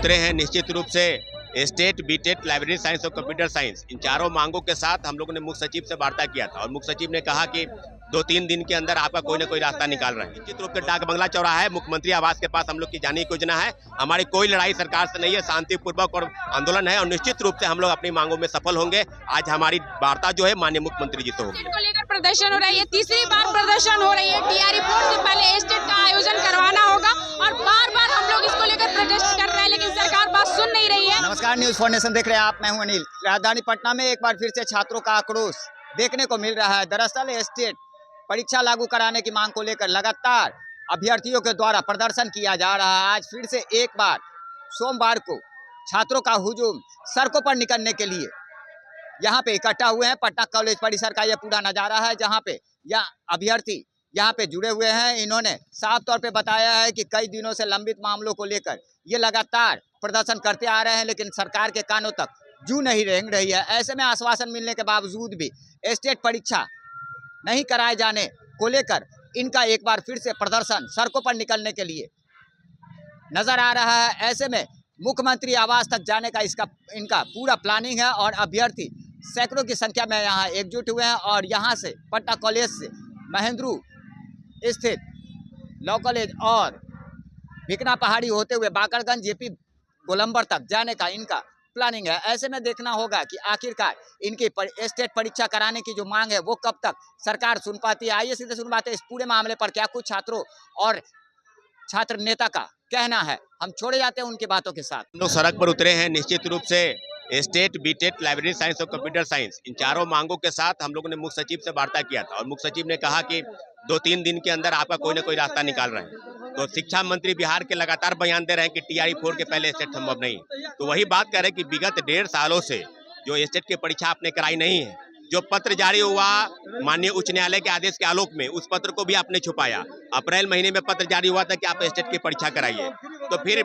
उतरे हैं निश्चित रूप से स्टेट, बीटेट, लाइब्रेरी साइंस और कंप्यूटर साइंस, इन चारों मांगों के साथ हम लोगों ने मुख्य सचिव से वार्ता किया था और मुख्य सचिव ने कहा कि 2-3 दिन के अंदर आपका कोई ना कोई रास्ता निकाल रहे हैं। निश्चित रूप से डाक बंगला चौराहा है, मुख्यमंत्री आवास के पास हम लोग की जाने की योजना है। हमारी कोई लड़ाई सरकार से नहीं है, शांतिपूर्वक और आंदोलन है और निश्चित रूप से हम लोग अपनी मांगों में सफल होंगे। आज हमारी वार्ता जो है माननीय मुख्यमंत्री जी से होगी। को लेकर प्रदर्शन हो रहा है, ये तीसरी बार प्रदर्शन हो रही है। टीआरई 4 से पहले एस्टेट का आयोजन करवाना होगा और बार-बार हम लोग इसको लेकर प्रोटेस्ट कर रहे हैं, लेकिन सरकार बात सुन नहीं रही है। नमस्कार, न्यूज 4 नेशन देख रहे हैं आप, मैं हूं अनिल। राजधानी पटना में एक बार फिर से छात्रों का आक्रोश देखने को मिल रहा है। दरअसल एस्टेट परीक्षा लागू कराने की मांग को लेकर लगातार अभ्यर्थियों के द्वारा प्रदर्शन किया जा रहा है। आज फिर से एक बार सोमवार को छात्रों का हुजूम सड़कों पर निकलने के लिए यहाँ पे इकट्ठा हुए हैं। पटना कॉलेज परिसर का यह पूरा नज़ारा है, जहाँ पे यह अभ्यर्थी यहाँ पे जुड़े हुए हैं। इन्होंने साफ तौर पे बताया है कि कई दिनों से लंबित मामलों को लेकर ये लगातार प्रदर्शन करते आ रहे हैं, लेकिन सरकार के कानों तक जू नहीं रेंग रही है। ऐसे में आश्वासन मिलने के बावजूद भी स्टेट परीक्षा नहीं कराए जाने को लेकर इनका एक बार फिर से प्रदर्शन सड़कों पर निकलने के लिए नजर आ रहा है। ऐसे में मुख्यमंत्री आवास तक जाने का इनका पूरा प्लानिंग है और अभ्यर्थी सैकड़ों की संख्या में यहाँ एकजुट हुए हैं और यहाँ से पटना कॉलेज से महेंद्रू स्थित लॉ कॉलेज और भिकना पहाड़ी होते हुए बाकरगंज जेपी गोलंबर तक जाने का इनका प्लानिंग है। ऐसे में देखना होगा कि आखिरकार इनकी स्टेट परीक्षा कराने की जो मांग है वो कब तक सरकार सुन पाती है। आइए सीधे सुन पाते हैं इस पूरे मामले पर क्या कुछ छात्रों और छात्र नेता का कहना है। हम छोड़े जाते हैं उनकी बातों के साथ। हम लोग सड़क पर उतरे हैं निश्चित रूप से स्टेट, बीटेट, लाइब्रेरी साइंस और कंप्यूटर साइंस, इन चारों मांगों के साथ हम लोगों ने मुख्य सचिव से वार्ता किया था और मुख्य सचिव ने कहा कि 2-3 दिन के अंदर आपका कोई ना कोई रास्ता निकाल रहे हैं। तो शिक्षा मंत्री बिहार के लगातार बयान दे रहे हैं कि टीआरई 4 के पहले स्टेट संभव नहीं। तो वही बात कर रहे हैं कि विगत 1.5 सालों से जो स्टेट की परीक्षा आपने कराई नहीं है, जो पत्र जारी हुआ माननीय उच्च न्यायालय के आदेश के आलोक में, उस पत्र को भी आपने छुपाया। अप्रैल महीने में पत्र जारी हुआ था कि आप स्टेट की परीक्षा कराइए, तो फिर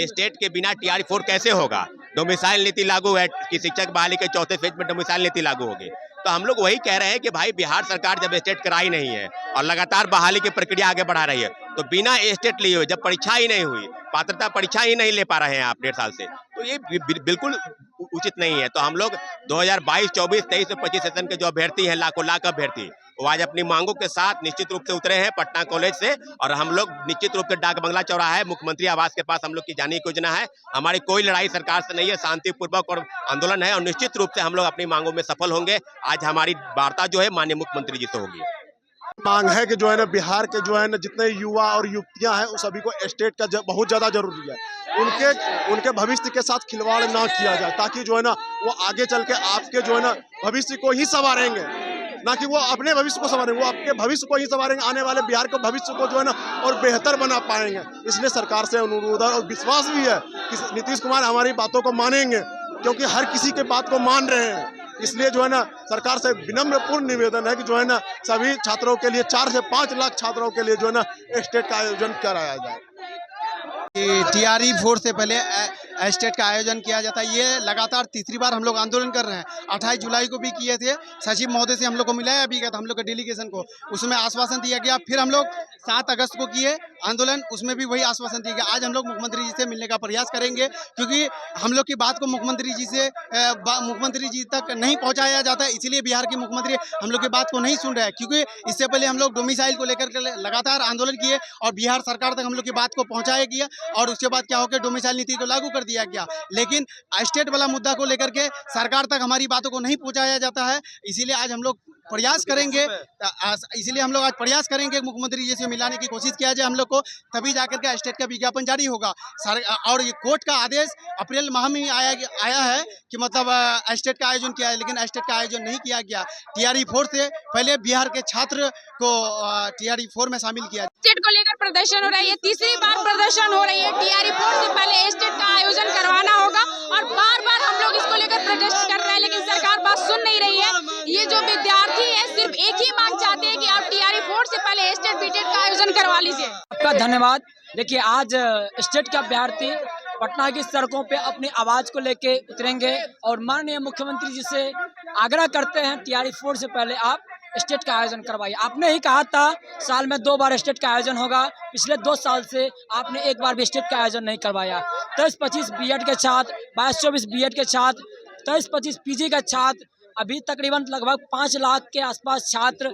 स्टेट के बिना टीआरई 4 कैसे होगा? डोमिसाइल नीति लागू है कि शिक्षक बहाली के 4थे फेज में डोमिसाइल नीति लागू होगी। तो हम लोग वही कह रहे हैं कि भाई बिहार सरकार जब स्टेट कराई नहीं है और लगातार बहाली की प्रक्रिया आगे बढ़ा रही है, तो बिना स्टेट लिए हुए जब परीक्षा ही नहीं हुई, पात्रता परीक्षा ही नहीं ले पा रहे हैं आप 1.5 साल से, तो ये बिल्कुल उचित नहीं है। तो हम लोग 2022, 24, 23 और 25 सेशन के जो अभ्यर्थी हैं, लाखों लाख अभ्यर्थी, वो आज अपनी मांगों के साथ निश्चित रूप से उतरे हैं पटना कॉलेज से और हम लोग निश्चित रूप से डाक बंगला चौराहा है, मुख्यमंत्री आवास के पास हम लोग की जाने की योजना है। हमारी कोई लड़ाई सरकार से नहीं है, शांतिपूर्वक और आंदोलन है और निश्चित रूप से हम लोग अपनी मांगों में सफल होंगे। आज हमारी वार्ता जो है माननीय मुख्यमंत्री जी से होगी। मांग है कि जो है ना बिहार के जो है ना जितने युवा और युवतियां हैं, उन सभी को स्टेट का बहुत ज्यादा जरूरी है। उनके भविष्य के साथ खिलवाड़ ना किया जाए, ताकि जो है ना वो आगे चल के आपके जो है ना भविष्य को ही संवारेंगे, ना कि वो अपने भविष्य को संवारेंगे, वो आपके भविष्य को ही संवारेंगे। आने वाले बिहार के भविष्य को जो है ना और बेहतर बना पाएंगे। इसलिए सरकार से अनुरोध है और विश्वास भी है कि नीतीश कुमार हमारी बातों को मानेंगे, क्योंकि हर किसी के बात को मान रहे हैं। इसलिए जो है ना सरकार से विनम्र पूर्ण निवेदन है कि जो है ना सभी छात्रों के लिए 4 से 5 लाख छात्रों के लिए जो है ना स्टेट का आयोजन कराया जाए। टीआरई 4 से पहले स्टेट का आयोजन किया जाता है। ये लगातार तीसरी बार हम लोग आंदोलन कर रहे हैं। 28 जुलाई को भी किए थे, सचिव महोदय से हम लोग को मिलाया भी गया था, हम लोग के डेलीगेशन को, उसमें आश्वासन दिया गया। फिर हम लोग 7 अगस्त को किए आंदोलन, उसमें भी वही आश्वासन दिया गया। आज हम लोग मुख्यमंत्री जी से मिलने का प्रयास करेंगे, क्योंकि हम लोग की बात को मुख्यमंत्री जी तक नहीं पहुँचाया जाता है, इसीलिए बिहार के मुख्यमंत्री हम लोग की बात को नहीं सुन रहे हैं। क्योंकि इससे पहले हम लोग डोमिसाइल को लेकर लगातार आंदोलन किए और बिहार सरकार तक हम लोग की बात को पहुँचाया गया और उसके बाद क्या हो गया, डोमिसाइल नीति को लागू कर दिया गया। लेकिन स्टेट वाला मुद्दा को लेकर के सरकार तक हमारी बातों को नहीं पहुंचाया जाता है। इसीलिए आज हम लोग प्रयास करेंगे, मुख्यमंत्री जी से मिलाने की कोशिश किया जाए हम लोग को, तभी जाकर के स्टेट का विज्ञापन जारी होगा। और ये कोर्ट का आदेश अप्रैल माह में आया है कि मतलब स्टेट का आयोजन किया है, लेकिन स्टेट का आयोजन नहीं किया गया। टीआरई 4 से पहले बिहार के छात्र को टीआरई 4 में शामिल किया। स्टेट को लेकर प्रदर्शन हो रहा है, ये तीसरी बार प्रदर्शन हो रही है। टीआरई 4 से पहले स्टेट का आयोजन करवाना होगा और बार-बार हम लोग इसको लेकर प्रोटेस्ट कर रहे हैं, लेकिन सरकार बात सुन नहीं रही है। ये जो विद्यार्थी है सिर्फ एक ही मांग चाहते हैं कि आप टीआरई 4 से पहले स्टेट बीटेट का आयोजन करवा लीजिए। आपका धन्यवाद। देखिए, आज स्टेट का अभ्यर्थी पटना की सड़कों पे अपनी आवाज को लेके उतरेंगे और माननीय मुख्यमंत्री जी से आग्रह करते हैं टीआरई 4 से पहले आप स्टेट का आयोजन करवाइए। आपने ही कहा था साल में 2 बार स्टेट का आयोजन होगा, पिछले 2 साल से आपने एक बार भी स्टेट का आयोजन नहीं करवाया। 23-25 बीएड के छात्र, 22-24 बीएड के छात्र, 23-25 पीजी के छात्र, अभी तकरीबन लगभग 5 लाख के आसपास छात्र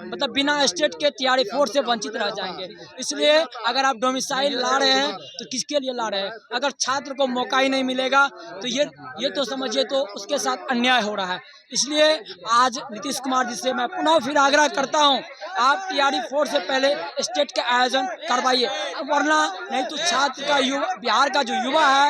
मतलब बिना स्टेट के टीआरई फोर्स से वंचित रह जाएंगे। इसलिए अगर आप डोमिसाइल ला रहे हैं तो किसके लिए ला रहे हैं? अगर छात्र को मौका ही नहीं मिलेगा तो ये तो समझिए तो उसके साथ अन्याय हो रहा है। इसलिए आज नीतीश कुमार जी से मैं पुनः फिर आग्रह करता हूं, आप टीआरई फोर्स से पहले स्टेट का आयोजन करवाइए, वरना नहीं तो छात्र का बिहार का जो युवा है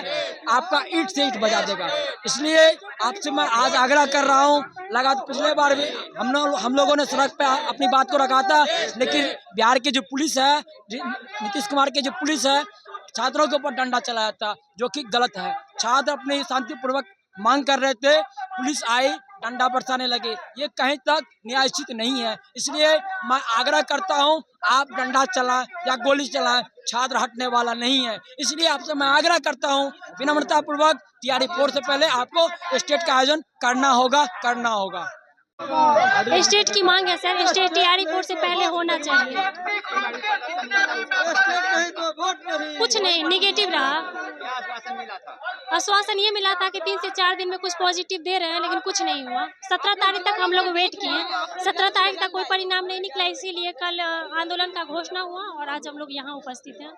आपका ईंट से ईंट बजा देगा। इसलिए आपसे मैं आज आग्रह कर रहा हूं, लगा पिछले बार भी हम लोगों ने सड़क पे अपनी बात को रखा था, लेकिन बिहार की जो पुलिस है, नीतीश कुमार की जो पुलिस है, छात्रों के ऊपर डंडा चलाया था, जो कि गलत है। छात्र अपनी शांतिपूर्वक मांग कर रहे थे, पुलिस आई, डंडा बरसाने लगे, ये कहीं तक न्यायोचित नहीं है। इसलिए मैं आग्रह करता हूं, आप डंडा चलाएं या गोली चलाएं, छात्र हटने वाला नहीं है। इसलिए आपसे मैं आग्रह करता हूं, विनम्रता पूर्वक टीआरई फोर्स से पहले आपको स्टेट का आयोजन करना होगा। स्टेट की मांग है सर, स्टेट टीआरई फोर्स से पहले होना चाहिए। कुछ नहीं, निगेटिव रहा। आश्वासन ये मिला था कि 3 से 4 दिन में कुछ पॉजिटिव दे रहे हैं, लेकिन कुछ नहीं हुआ। 17 तारीख तक हम लोग वेट किए, 17 तारीख तक कोई परिणाम नहीं निकला, इसीलिए कल आंदोलन का घोषणा हुआ और आज हम लोग यहाँ उपस्थित हैं।